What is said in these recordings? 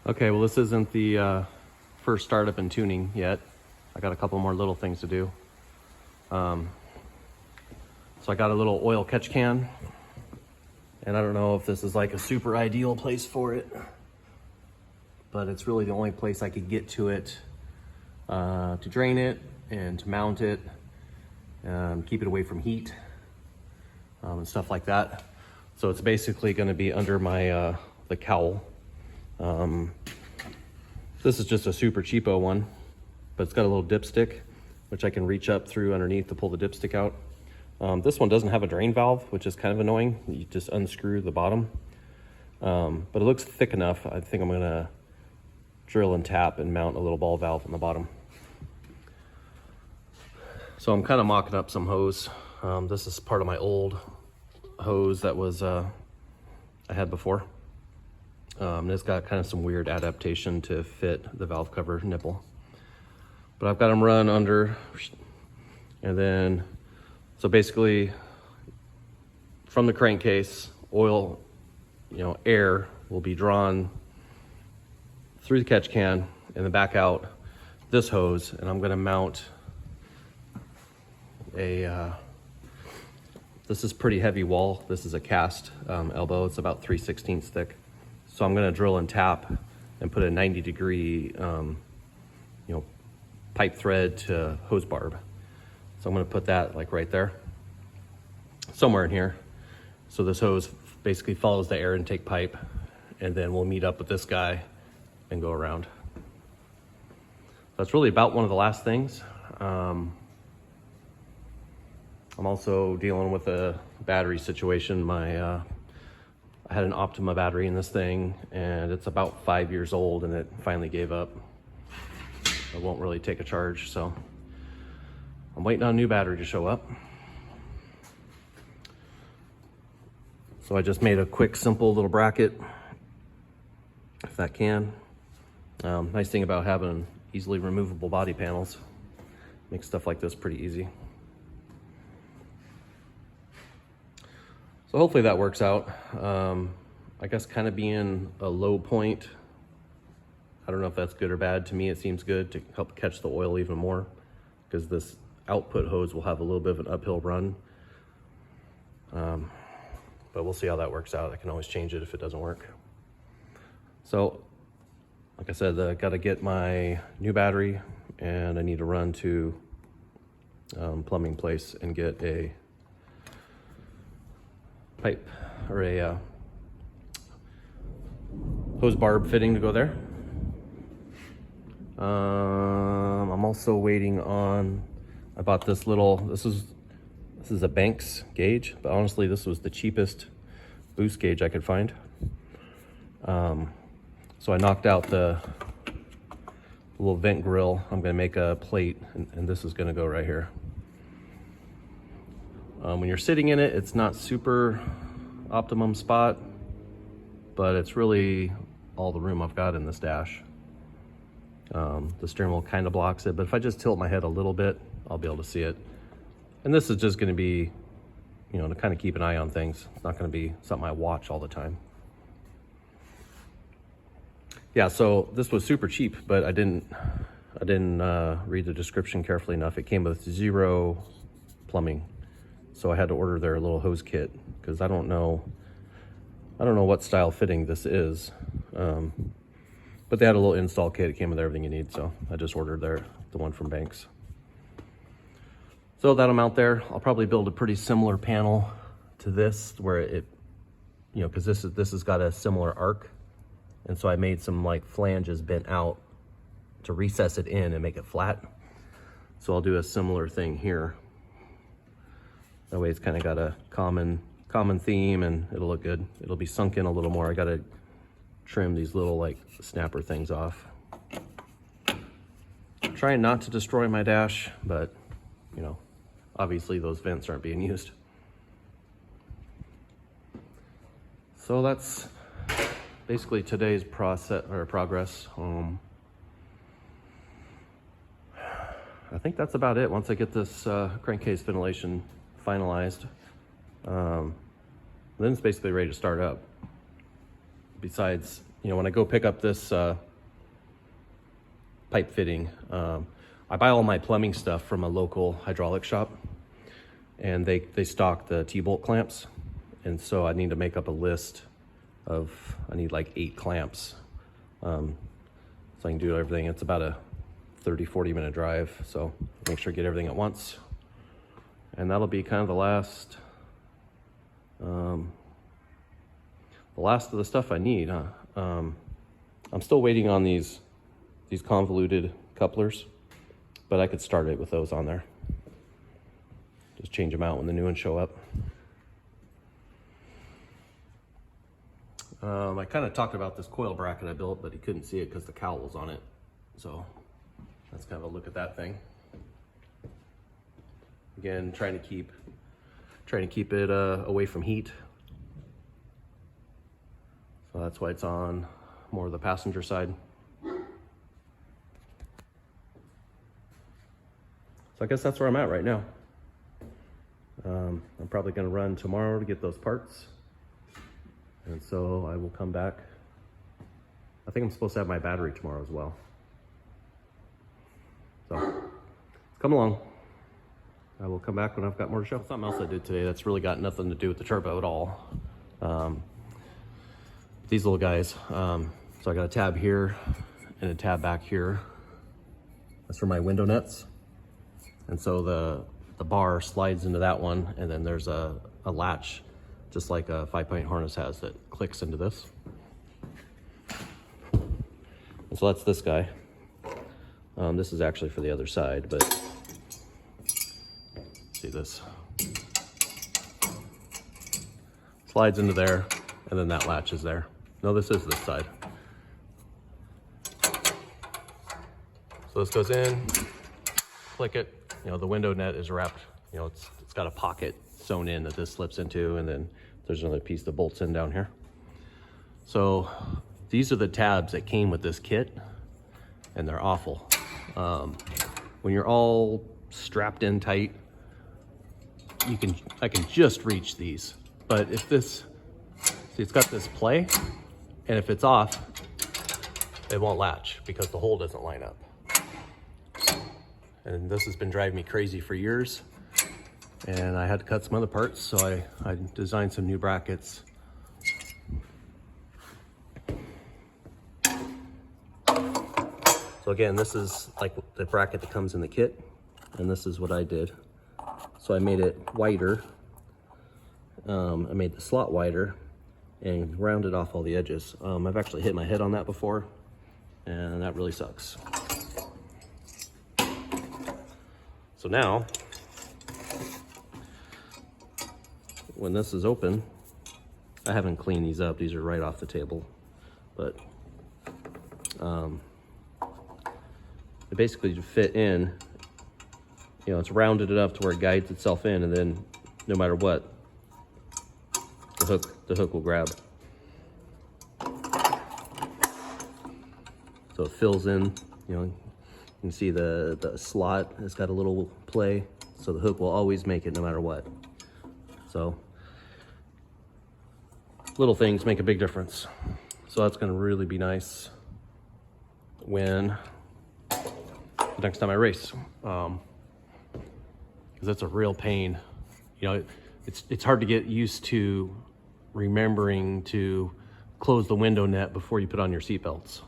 Okay, well this isn't the first startup and tuning yet. I got a couple more little things to do. So I got a little oil catch can, and I don't know if this is like a super ideal place for it, but it's really the only place I could get to it to drain it and to mount it, keep it away from heat and stuff like that. So it's basically going to be under my the cowl. This is just a super cheapo one, but it's got a little dipstick, which I can reach up through underneath to pull the dipstick out. This one doesn't have a drain valve, which is kind of annoying. You just unscrew the bottom, but it looks thick enough. I think I'm gonna drill and tap and mount a little ball valve on the bottom. So I'm kind of mocking up some hose. This is part of my old hose that was I had before. It's got kind of some weird adaptation to fit the valve cover nipple. But I've got them run under, and then, so basically from the crankcase, oil, air will be drawn through the catch can and then back out this hose, and I'm gonna mount a, this is pretty heavy wall. This is a cast elbow. It's about 3/16 thick. So I'm gonna drill and tap and put a 90-degree, pipe thread to hose barb. So I'm gonna put that like right there, somewhere in here. So this hose basically follows the air intake pipe, and then we'll meet up with this guy and go around. That's really about one of the last things. I'm also dealing with a battery situation. I had an Optima battery in this thing, and it's about 5 years old, and it finally gave up. It won't really take a charge, so I'm waiting on a new battery to show up. So I just made a quick, simple little bracket, if that can. Nice thing about having easily removable body panels, makes stuff like this pretty easy. So hopefully that works out. I guess kind of being a low point, I don't know if that's good or bad. To me, it seems good to help catch the oil even more, because this output hose will have a little bit of an uphill run. But we'll see how that works out. I can always change it if it doesn't work. So, like I said, I gotta get my new battery, and I need to run to plumbing place and get a pipe or a hose barb fitting to go there. I'm also waiting on, I bought this little, this is a Banks gauge, but honestly this was the cheapest boost gauge I could find. So I knocked out the little vent grill. I'm gonna make a plate, and this is gonna go right here. When you're sitting in it, it's not super optimum spot, but it's really all the room I've got in this dash. The steering wheel kind of blocks it, but if I just tilt my head a little bit, I'll be able to see it. And this is just gonna be, to kind of keep an eye on things. It's not gonna be something I watch all the time. Yeah, so this was super cheap, but I didn't read the description carefully enough. It came with 0 plumbing. So I had to order their little hose kit, because I don't know what style fitting this is. But they had a little install kit. It came with everything you need, so I just ordered the one from Banks. So that'll mount there. I'll probably build a pretty similar panel to this, where it, because this has got a similar arc, and so I made some like flanges bent out to recess it in and make it flat. So I'll do a similar thing here. That way it's kind of got a common theme, and it'll look good. It'll be sunk in a little more. I gotta trim these little like snapper things off. I'm trying not to destroy my dash, but obviously those vents aren't being used. So that's basically today's progress. I think that's about it. Once I get this crankcase ventilation finalized, then it's basically ready to start up. Besides you know, when I go pick up this pipe fitting, I buy all my plumbing stuff from a local hydraulic shop, and they stock the T-bolt clamps. And so I need to make up a list of, I need like 8 clamps. So I can do everything. It's about a 30-40 minute drive. So make sure to get everything at once. And that'll be kind of the last of the stuff I need, huh? I'm still waiting on these convoluted couplers, but I could start it with those on there. Just change them out when the new ones show up. I kind of talked about this coil bracket I built, but you couldn't see it because the cowl was on it. So that's kind of a look at that thing. Again, trying to keep it away from heat. So that's why it's on more of the passenger side. So I guess that's where I'm at right now. I'm probably going to run tomorrow to get those parts. And so I will come back. I think I'm supposed to have my battery tomorrow as well. So come along. I will come back when I've got more to show. Something else I did today that's really got nothing to do with the turbo at all. These little guys. So I got a tab here and a tab back here. That's for my window nuts. And so the bar slides into that one, and then there's a latch, just like a 5-point harness has, that clicks into this. And so that's this guy. This is actually for the other side, but see this. Slides into there, and then that latch is there. No, this is this side. So this goes in, click it. You know, the window net is wrapped, you know, it's got a pocket sewn in that this slips into, and then there's another piece that bolts in down here. So these are the tabs that came with this kit, and they're awful. When you're all strapped in tight, I can just reach these. But if this, see, it's got this play, and if it's off, it won't latch because the hole doesn't line up. And this has been driving me crazy for years. And I had to cut some other parts, so I designed some new brackets. So again, this is like the bracket that comes in the kit, and this is what I did. So I made it wider. I made the slot wider and rounded off all the edges. I've actually hit my head on that before, and that really sucks. So now, when this is open, I haven't cleaned these up. These are right off the table, but it basically fit in. You know, it's rounded enough to where it guides itself in, and then no matter what, the hook will grab. So it fills in, you know. You can see the slot has got a little play, so the hook will always make it no matter what. So little things make a big difference. So that's going to really be nice when the next time I race, because it's a real pain. You know, it's hard to get used to remembering to close the window net before you put on your seatbelts.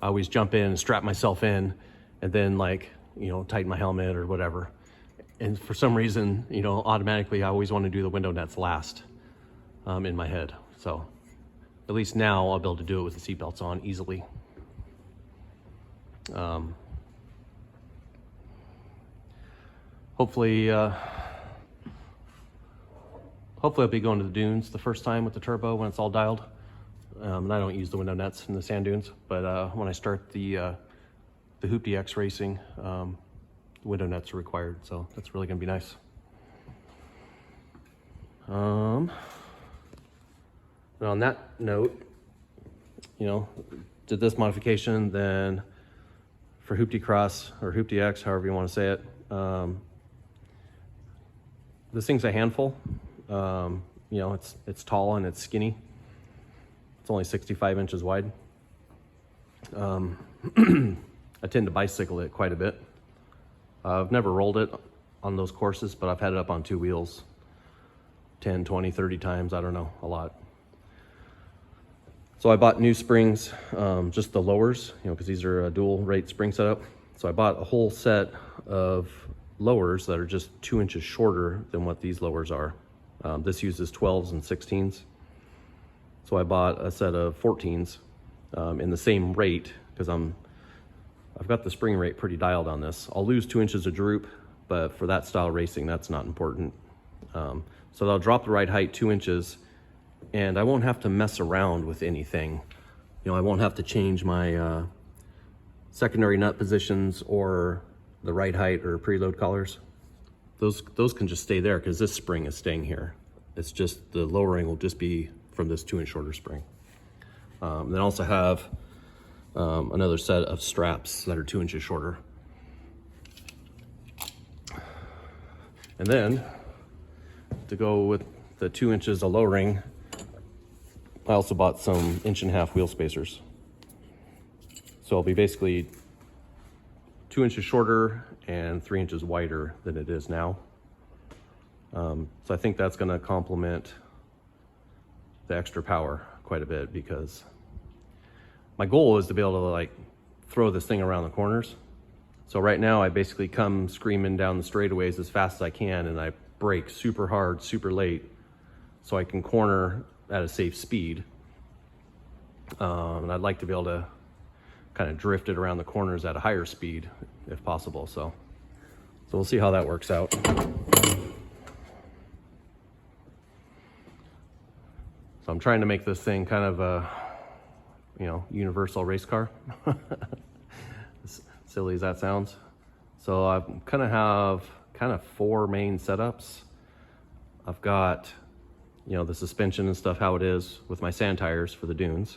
I always jump in and strap myself in, and then, like, you know, tighten my helmet or whatever. And for some reason, you know, automatically I always want to do the window nets last in my head. So at least now I'll be able to do it with the seatbelts on easily. Hopefully I'll be going to the dunes the first time with the turbo when it's all dialed. And I don't use the window nets in the sand dunes, but when I start the Hoopty X racing, the window nets are required, so that's really gonna be nice. And on that note, you know, did this modification, then for Hoopty Cross or Hoopty X, however you want to say it, this thing's a handful. You know, it's tall and it's skinny. It's only 65 inches wide. I tend to bicycle it quite a bit. I've never rolled it on those courses, but I've had it up on 2 wheels 10, 20, 30 times, I don't know, a lot. So I bought new springs, just the lowers, because these are a dual rate spring setup. So I bought a whole set of lowers that are just 2 inches shorter than what these lowers are. This uses 12s and 16s. So I bought a set of 14s in the same rate, because I've got the spring rate pretty dialed on this. I'll lose 2 inches of droop, but for that style racing, that's not important. So they'll drop the ride height 2 inches, and I won't have to mess around with anything. I won't have to change my secondary nut positions or the ride height or preload collars. Those can just stay there because this spring is staying here. It's just the lowering will just be from this 2 inch shorter spring. Then I also have another set of straps that are 2 inches shorter. And then to go with the 2 inches of lowering, I also bought some 1.5 inch wheel spacers. So I'll be basically 2 inches shorter and 3 inches wider than it is now. So I think that's gonna complement the extra power quite a bit, because my goal is to be able to throw this thing around the corners. So right now I basically come screaming down the straightaways as fast as I can, and I brake super hard, super late, so I can corner at a safe speed. And I'd like to be able to kind of drift it around the corners at a higher speed if possible. So we'll see how that works out. So I'm trying to make this thing kind of a, universal race car. As silly as that sounds. So I kind of have 4 main setups. I've got, the suspension and stuff how it is with my sand tires for the dunes.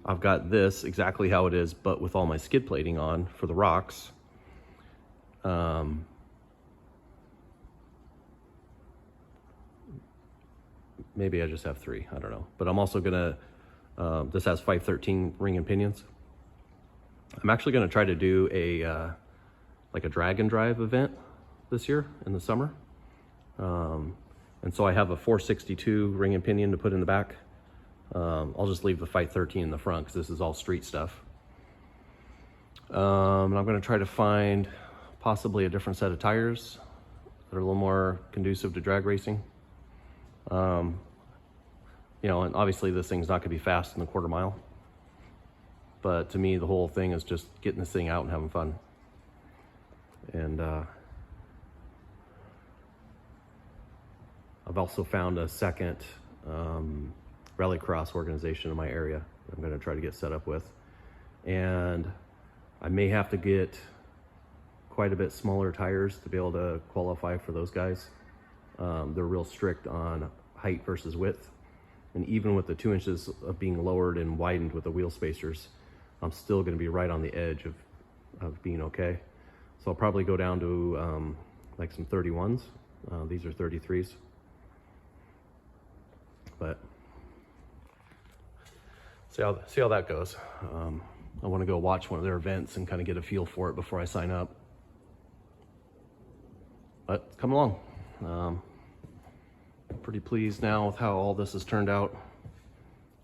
I've got this exactly how it is, but with all my skid plating on for the rocks. Maybe I just have 3, I don't know. But I'm also gonna, this has 513 ring and pinions. I'm actually gonna try to do a drag and drive event this year in the summer. And so I have a 462 ring and pinion to put in the back. I'll just leave the 513 in the front because this is all street stuff. And I'm gonna try to find possibly a different set of tires that are a little more conducive to drag racing. And obviously this thing's not gonna be fast in the quarter mile, but to me, the whole thing is just getting this thing out and having fun. And I've also found a second rallycross organization in my area that I'm gonna try to get set up with. And I may have to get quite a bit smaller tires to be able to qualify for those guys. They're real strict on height versus width. And even with the 2 inches of being lowered and widened with the wheel spacers, I'm still gonna be right on the edge of being okay. So I'll probably go down to some 31s. These are 33s. But see how that goes. I wanna go watch one of their events and kind of get a feel for it before I sign up. But come along. Pretty pleased now with how all this has turned out.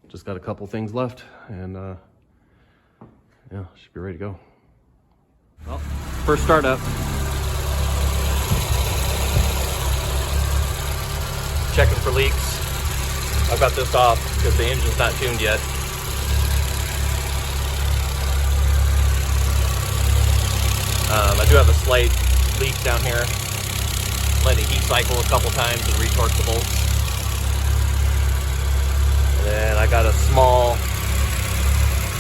Just got a couple things left, and yeah, should be ready to go. Well, first startup. Checking for leaks. I've got this off because the engine's not tuned yet. I do have a slight leak down here. Let it heat cycle a couple times and retorque the bolts. And then I got a small,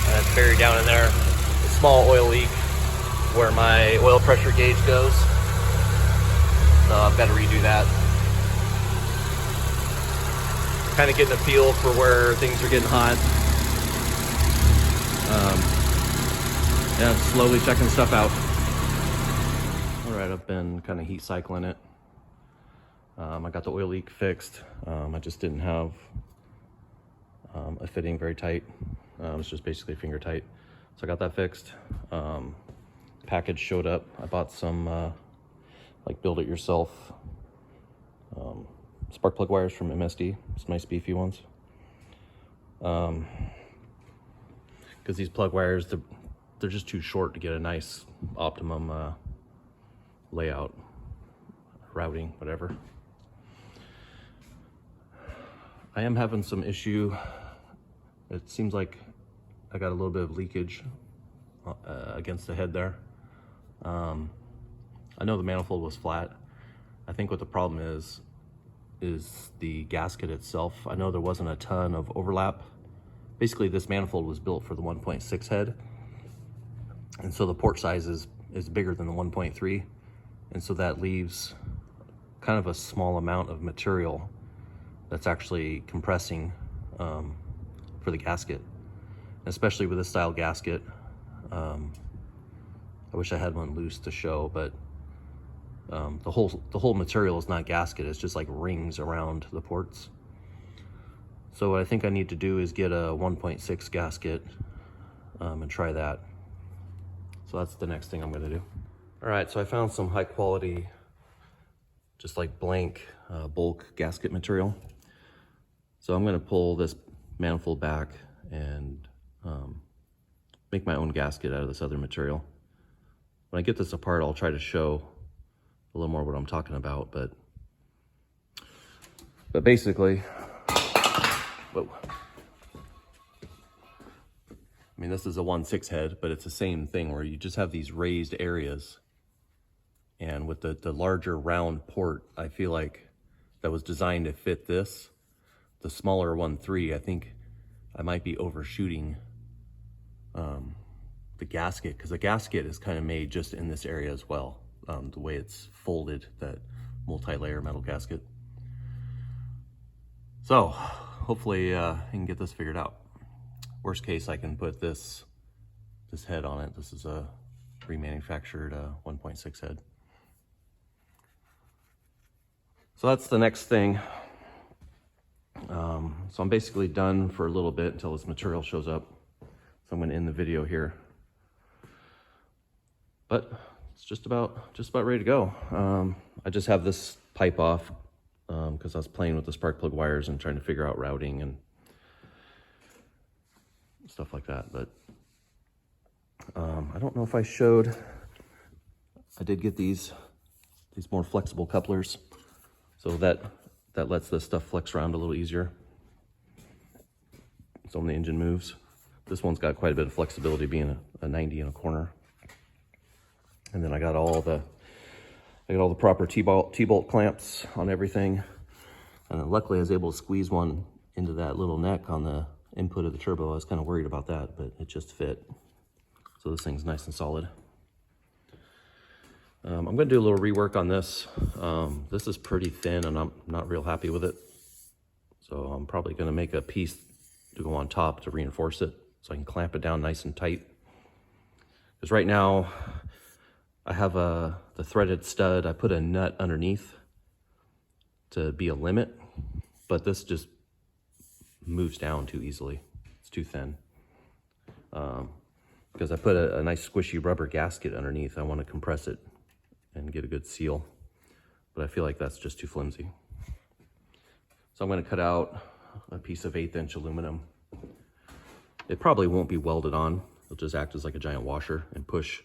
it's buried down in there, a small oil leak where my oil pressure gauge goes. So I've got to redo that. Kind of getting a feel for where things are getting hot. Yeah, slowly checking stuff out. All right, I've been kind of heat cycling it. I got the oil leak fixed. I just didn't have a fitting very tight. It's just basically finger tight. So I got that fixed. Package showed up. I bought some like build it yourself spark plug wires from MSD. It's nice beefy ones. Because these plug wires, they're just too short to get a nice optimum layout, routing, whatever. I am having some issue. It seems like I got a little bit of leakage against the head there. I know the manifold was flat. I think what the problem is the gasket itself. I know there wasn't a ton of overlap. Basically, this manifold was built for the 1.6 head, and so the port size is bigger than the 1.3, and so that leaves kind of a small amount of material that's actually compressing for the gasket, especially with this style gasket. I wish I had one loose to show, but the whole material is not gasket. It's just like rings around the ports. So what I think I need to do is get a 1.6 gasket and try that. So that's the next thing I'm gonna do. All right, so I found some high quality, just like blank bulk gasket material. So I'm gonna pull this manifold back and make my own gasket out of this other material. When I get this apart, I'll try to show a little more what I'm talking about, but basically, whoa. I mean, this is a 1.6 head, but it's the same thing where you just have these raised areas. And with the larger round port, I feel like that was designed to fit this. The smaller 1.3, I think I might be overshooting the gasket, because the gasket is kind of made just in this area as well. The way it's folded, that multi-layer metal gasket. So hopefully I can get this figured out. Worst case, I can put this head on it. This is a remanufactured 1.6 head. So that's the next thing. So I'm basically done for a little bit until this material shows up. So I'm going to end the video here. But it's just about ready to go. I just have this pipe off because I was playing with the spark plug wires and trying to figure out routing and stuff like that. But I don't know if I showed. I did get these more flexible couplers, so that lets this stuff flex around a little easier. So when the engine moves, this one's got quite a bit of flexibility, being a 90 in a corner. And then I got all the proper T-bolt clamps on everything. And then luckily I was able to squeeze one into that little neck on the input of the turbo. I was kind of worried about that, but it just fit. So this thing's nice and solid. I'm gonna do a little rework on this. This is pretty thin and I'm not real happy with it. So I'm probably gonna make a piece to go on top to reinforce it so I can clamp it down nice and tight. Because right now, I have the threaded stud. I put a nut underneath to be a limit, but this just moves down too easily. It's too thin. Because I put a nice squishy rubber gasket underneath. I want to compress it and get a good seal, but I feel like that's just too flimsy. So I'm going to cut out a piece of 1/8 inch aluminum. It probably won't be welded on. It'll just act as like a giant washer and push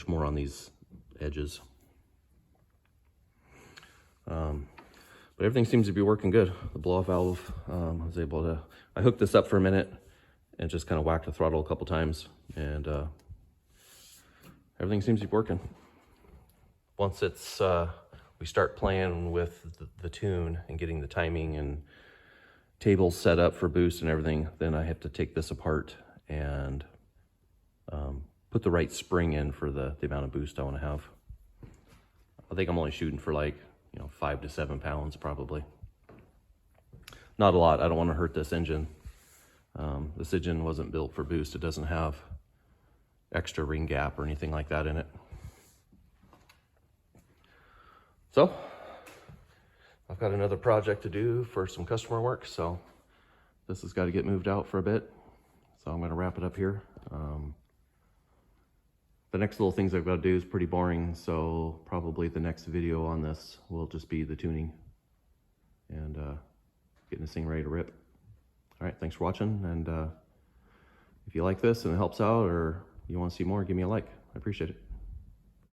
more on these edges. But everything seems to be working good. The blow-off valve, I was able to, I hooked this up for a minute and just kind of whacked the throttle a couple times, and everything seems to be working. Once it's, we start playing with the tune and getting the timing and tables set up for boost and everything, then I have to take this apart and put the right spring in for the amount of boost I want to have. I think I'm only shooting for like, 5 to 7 pounds probably. Not a lot. I don't want to hurt this engine. This engine wasn't built for boost. It doesn't have extra ring gap or anything like that in it. So I've got another project to do for some customer work, so this has got to get moved out for a bit. So I'm going to wrap it up here. The next little things I've got to do is pretty boring, so probably the next video on this will just be the tuning and getting this thing ready to rip. All right, thanks for watching, and if you like this and it helps out or you want to see more, give me a like. I appreciate it.